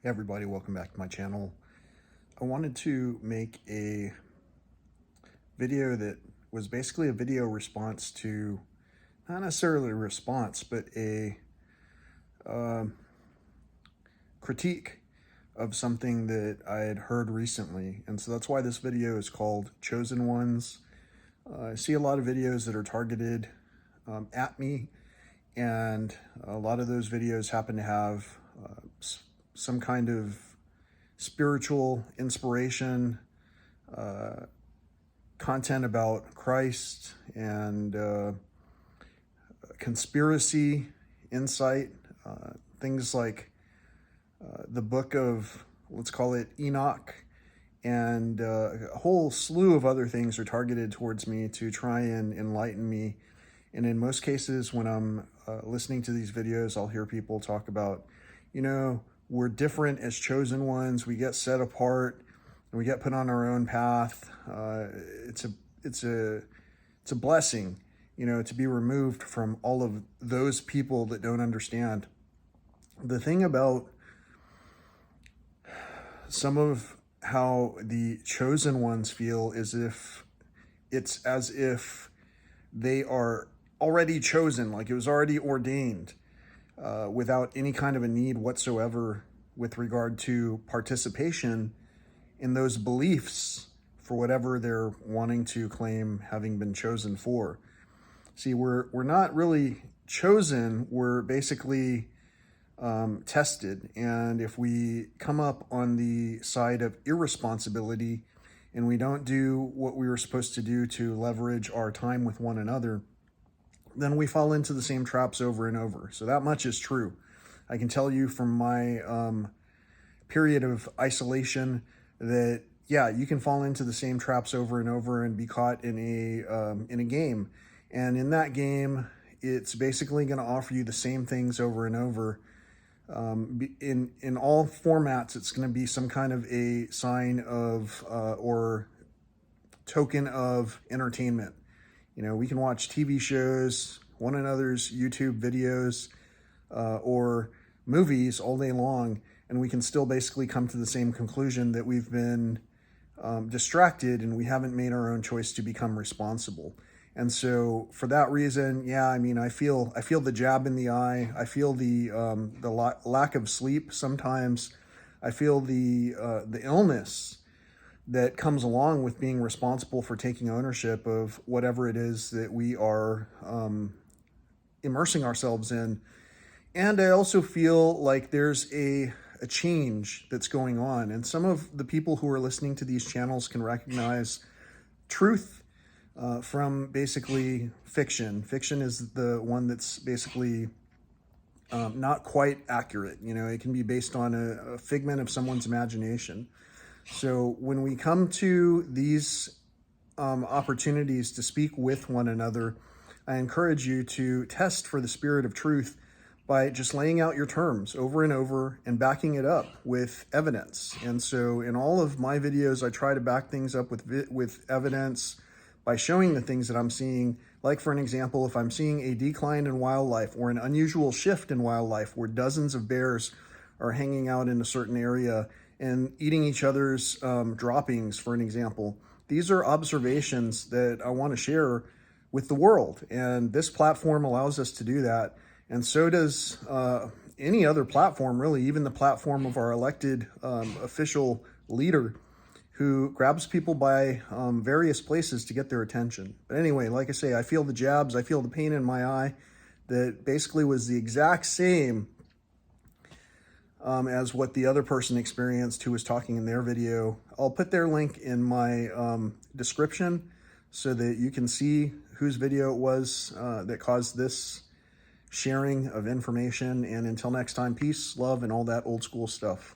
Hey everybody, welcome back to my channel. I wanted to make a video that was basically a video response to, not necessarily a response, but a critique of something that I had heard recently. And so that's why this video is called Chosen Ones. I see a lot of videos that are targeted at me, and a lot of those videos happen to have some kind of spiritual inspiration, content about Christ, and conspiracy insight, things like the book of, let's call it Enoch, and a whole slew of other things are targeted towards me to try and enlighten me. And in most cases, when I'm listening to these videos, I'll hear people talk about, we're different as chosen ones. We get set apart, and we get put on our own path. It's a blessing, to be removed from all of those people that don't understand. The thing about some of how the chosen ones feel is it's as if they are already chosen, like it was already ordained, without any kind of a need whatsoever with regard to participation in those beliefs for whatever they're wanting to claim having been chosen for. See, we're not really chosen, we're basically tested. And if we come up on the side of irresponsibility and we don't do what we were supposed to do to leverage our time with one another, then we fall into the same traps over and over. So that much is true. I can tell you from my period of isolation that, yeah, you can fall into the same traps over and over and be caught in a game. And in that game, it's basically going to offer you the same things over and over. In all formats, it's going to be some kind of a sign of or token of entertainment. We can watch TV shows, one another's YouTube videos, or movies all day long, and we can still basically come to the same conclusion that we've been distracted and we haven't made our own choice to become responsible. And so for that reason, yeah, I feel the jab in the eye. I feel the lack of sleep sometimes. I feel the illness that comes along with being responsible for taking ownership of whatever it is that we are immersing ourselves in. And I also feel like there's a change that's going on. And some of the people who are listening to these channels can recognize truth from basically fiction. Fiction is the one that's basically not quite accurate. It can be based on a figment of someone's imagination. So when we come to these opportunities to speak with one another, I encourage you to test for the spirit of truth by just laying out your terms over and over and backing it up with evidence. And so in all of my videos, I try to back things up with evidence by showing the things that I'm seeing. Like, for an example, if I'm seeing a decline in wildlife or an unusual shift in wildlife where dozens of bears are hanging out in a certain area and eating each other's droppings, for an example. These are observations that I want to share with the world, and this platform allows us to do that, and so does any other platform, really, even the platform of our elected official leader who grabs people by various places to get their attention. But anyway, like I say, I feel the jabs, I feel the pain in my eye that basically was the exact same as what the other person experienced who was talking in their video. I'll put their link in my description so that you can see whose video it was that caused this sharing of information. And until next time, peace, love, and all that old school stuff.